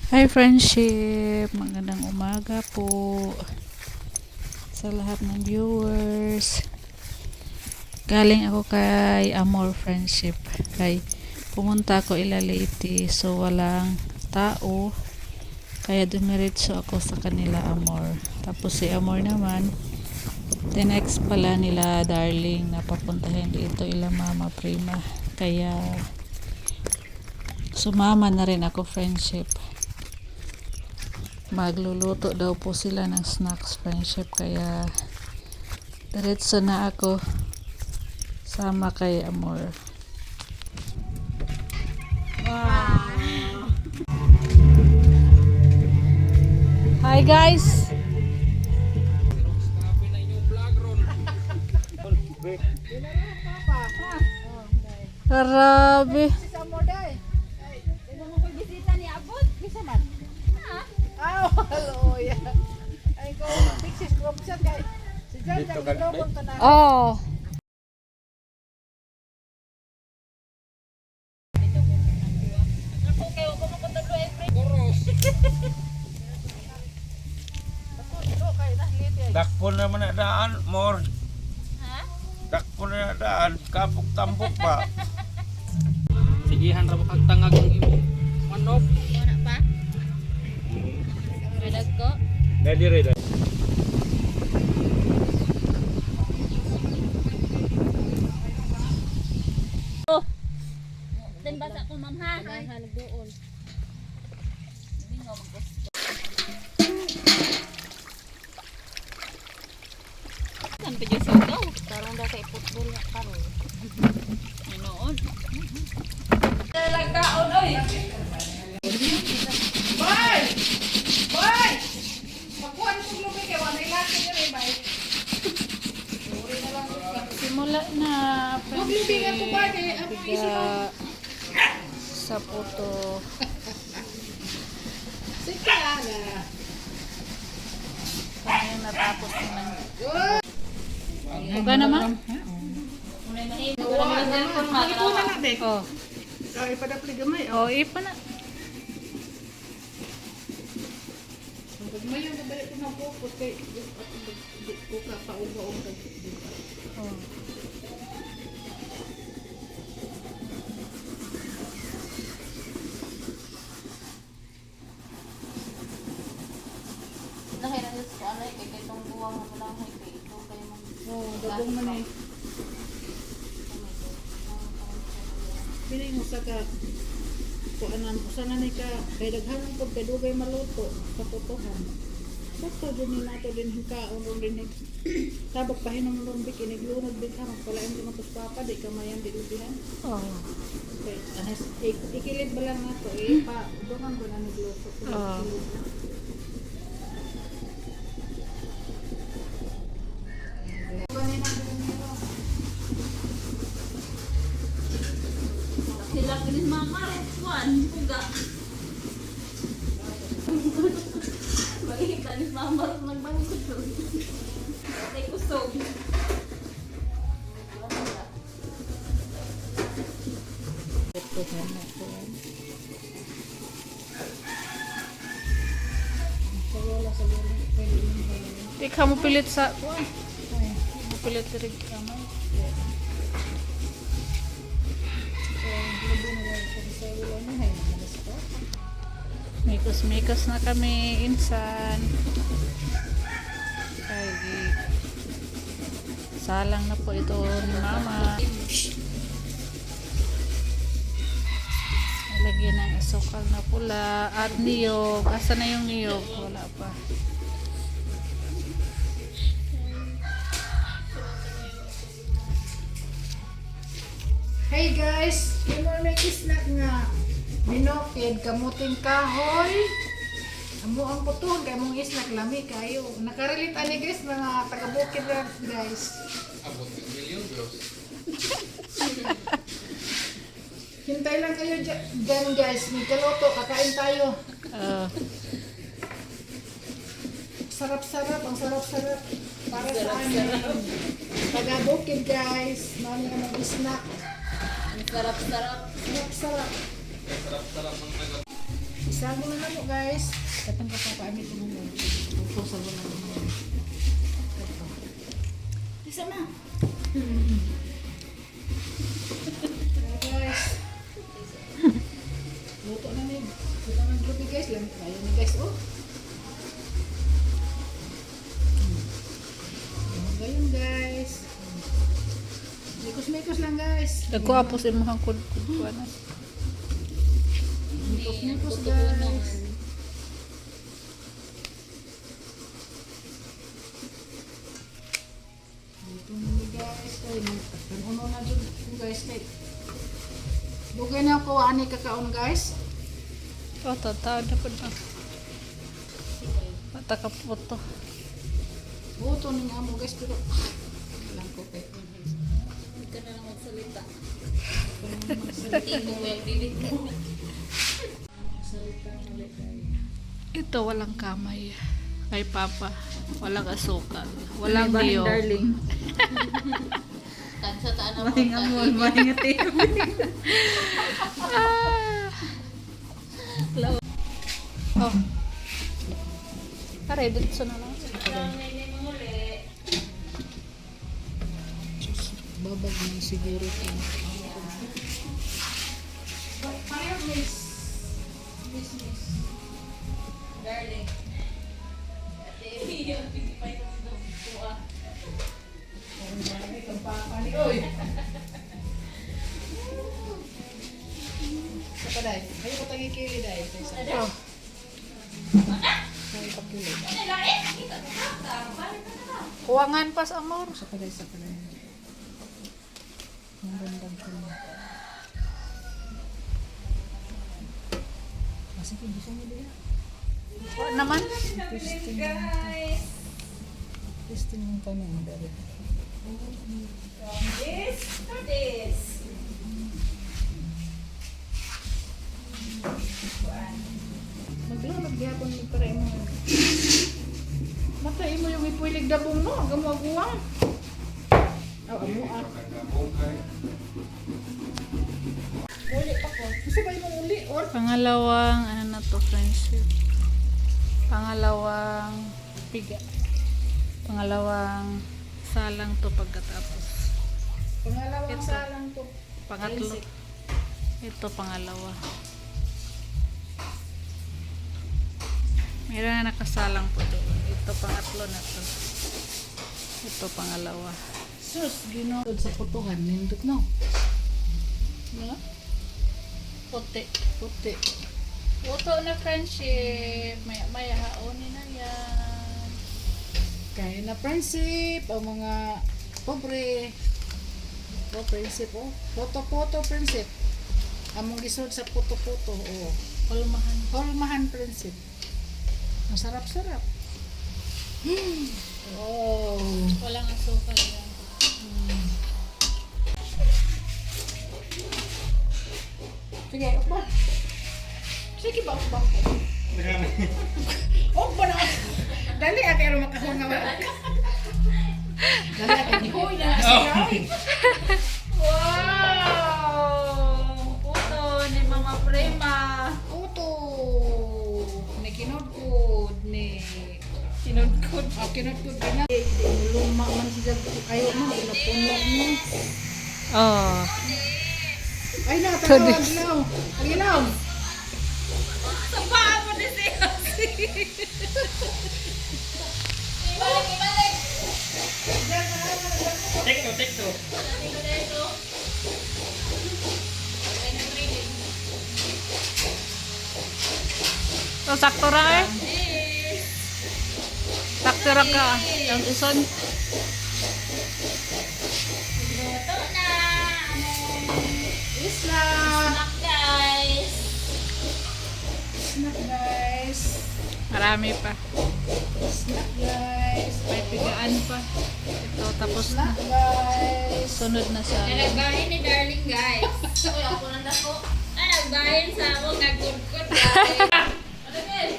Hi friendship! Magandang umaga po sa lahat ng viewers. Galing ako kay Amor Friendship. Pumunta ako Ilaliti, so walang tao. Kaya dumiretso ako sa kanila Amor. Tapos si Amor naman, tinext pala nila Darling na papuntahin dito ila Mama Prima. Kaya sumama na rin ako friendship. Magluluto daw po sila ng snacks friendship, kaya diretso na ako sama kay Amor. Wow. Hi guys. Grabe. Oh. Dakpon naman na daan, more. Dakpon na daan, kapok tambok pa. Sigihan ra kag tangag ng imo. Manok. Wala pa? Redag ko? Ready, ready. Then basa ko ma'am ha. Nagduol. Kan pa jud sa daw. Tarong daw kay football nga karon. Noon. Lagkaon oy. Bay! Bay! Pakuan ko lubi kay wala ilaki ni Bay. Simula na Lubi nga to ba kay ako Biga sa puto. sige na. Kaya natapos naman. Buka naman? Ito na natin. Oh. Kaya ipadapli gamay. Oh, ipa na. Pag mayo na balik ko na pupot kay ko ka pauga-og kag Oh. Nakailan ko ano kay tong buwang mo lang kay ito kay mong oh, dagong man eh. Pili mo sa ka kuanan ko sana ni ka kay daghanan ko kay dugay maluto sa putuhan. Sakto din ni nato din hingkaon ron din tabak pahinom ron bik iniglunod din ka magpalain din mo papa di kamayan di lubihan. Oh. Okay, anas ikilid ba lang nato pa dungan ko na nagluto. Oh. sila kinis mama kuan puga. Makikita ni mama magbangkot ko. Tay kusog. Di ka mo pilit sa kuan. Mo pilit diri kamay. Mikos-mikos na kami insan. Ay, salang na po ito ni Mama. Lagyan ng asukal na pula at niyog. Asa na yung niyog? Wala pa. Hey guys, imo may snack nga binokid kamuting kahoy. Amo ang putuhon kay mong snack lami kayo. Nakarelate ani guys mga taga-bukid lang guys. Abot ng milyon bros. Hintay lang kayo dyan guys, may kaluto, kakain tayo. Sarap-sarap, ang sarap-sarap. Para sa amin. Taga-bukid guys, mami ka mag-snack. Sarap-sarap. Sarap-sarap. Sarap-sarap ng taga Isago na namo guys. Katong kapapaami ito mo. Pupusa mo na mo. Isa na. Guys. Luto na ni. Luto na grupi guys. Lang tayo ni guys. Oh. Gayon guys. Mikos-mikos lang guys. Nagkuapos yung mga kuwan. Mikos-mikos guys. Dito na guys. Ay, nagtatanong na dyan guys. Dugay na ako ani kakaon guys. Oh, tataw na po na. Mata ka po to. Buto ni nga mo guys pero lang ko kay. Hindi ka na lang magsalita. Hindi mo well, dilig mo. Salita mali guys. Ito walang kamay. Kay Papa. Walang asukal. Walang diyo. Tansa taan na mo. Mahing amon, mahing ati. Oh. Pare, dito na lang. Babag na siguro ito. Pareho miss. Miss. Darling. Ate, hindi pa ito tuwa. Oy. Sapa dai. Ayo ko tangi kili dai. Oh. Ay pakili. Kuwangan pas amor. Sapa dai. Ang ganda ko. Masih bisa niya dia. Wa naman. Testing yung tanong dari. This. Maglalag gyapon ni para imo. Matay mo yung ipuilig dabong no, gamuaguang. Aw amo ah. Uli pa ko. Kasi ba yung uli or Pangalawang, ano na to, friendship. Pangalawang piga. Pangalawang salang to pagkatapos. pangalawang Ito. salang to. Pangatlo. Ito pangalawa. Meron na nakasalang po doon. Ito pangatlo na to. Ito pangalawa. Sus, ginod sa putuhan nindot no. No? Puti. Puti. Puto na friendship. Maya haonin na yan. Kaya na prinsip ang mga pobre. Oh, prinsip oh. Poto prinsip. Among gisod sa puto-puto oh. Kulmahan. Holmahan prinsip. Ang sarap-sarap. Oh. Walang asukal yan. Sige, ukba. Sige ba, ukba. Ukba na. Dali, ate, ano makahon nga wala. Dali, ate, huy na siya. Wow! Puto ni Mama Prema. Uto. Ni kinodkod, ni... Kinudkod. Oh, kinodkod ka na. Luma man siya. Ayaw mo, pinapuno mo. Oh. Ay na, tagaw, aglaw. Aglaw. Sabaan mo na siya. Ibalik. Tekto. So, sakto ra eh. Sakto ra ka. Ang ison. Ito na. Isla. Snack guys. Snack guys. Marami pa. Snack guys. May pigaan pa. Ito, tapos na. Snack guys. Sunod na sa Nagbahin ni darling guys. Uy, ako nanda ko. Nagbahin sa ako. Nagkudkod guys. Ano yun?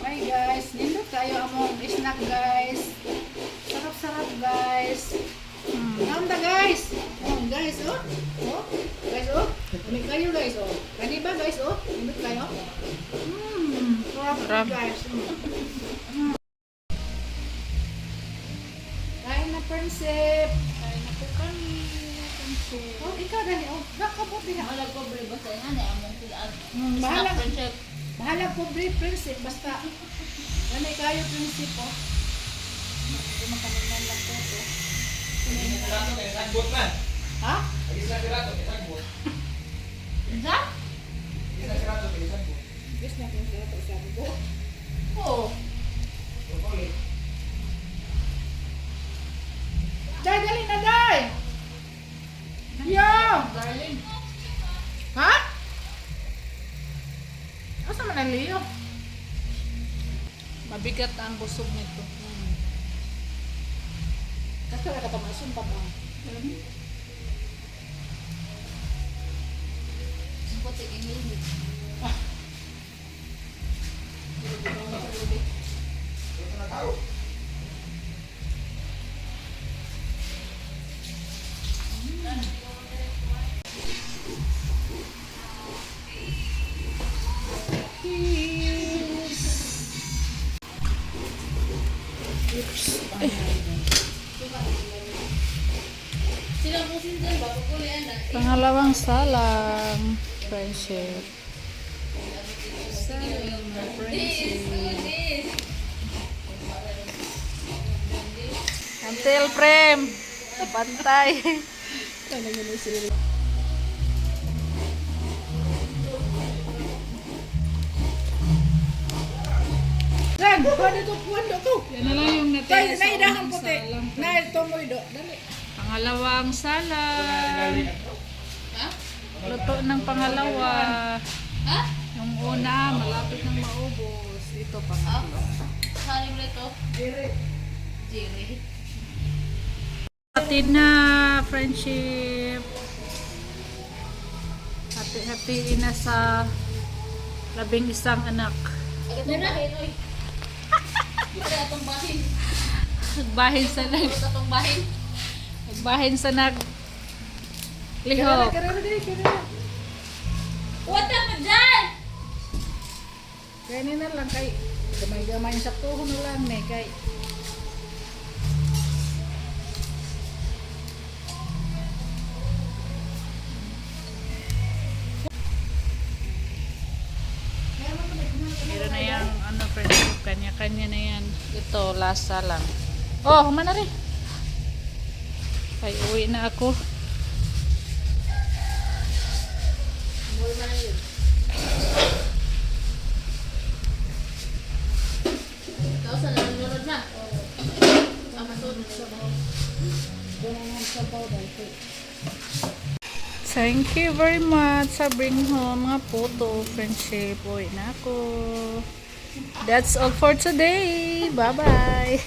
Hi guys, nindot kayo among snack guys. Sarap-sarap guys. Nanda guys. Oh guys oh. Oh. Guys oh. Kami kayo guys oh. Kani ba guys oh? Nindot kayo. Sarap. guys. Kain na, Prinsip. Kain na po kami. Oh, ikaw dali. Oh, nakabot din. Wala ko bri basta yan eh among sila. Bahala. Friendship. Bahala po, Prinsip. Basta, ano kayo, Prinsip, oh. Hindi makaminan lang po, to. Ha? Isa? Gusto na kung sarap sabi ko. Oo. Day, dali na, Day! Yo! Darling. Ha? Asa man ang liyo? Mabigat ang busog nito. Kasi wala ka tamasun pa ba? Puti ini. Sila po sindan ba kukulian na. Pangalawang salang. Friendship. Until frame. Pantay. Ren, kuha dito, kuha dito. Yan na lang yung Tay, natira sa naidahan unang puti. salang. Nail tomoy do. Dali. Pangalawang salang. Luto ng pangalawa. Ha? Yung una, malapit nang maubos. Ito pangatlo. Hari mo ito. Diri. Jerry. Hati na, friendship. Hati-hatiin na sa 11 anak. Agad na bahin oy. Ito atong bahin. Nagbahin sa Ito atong bahin. nagbahin sa nag Kaya lihok. dali, kaya. What the dyan? Kaya na lang kay gamay-gamay sa tuhon na lang ne kay. Meron na yung ano, friendship, kanya-kanya na yan. Ito, lasa lang. Oh, humana rin. Ay, uwi na ako. Ikaw sa nanonood na. Ang masunod sa Thank you very much sa bring home mga photo, friendship. Uwi na ako. That's all for today. Bye-bye.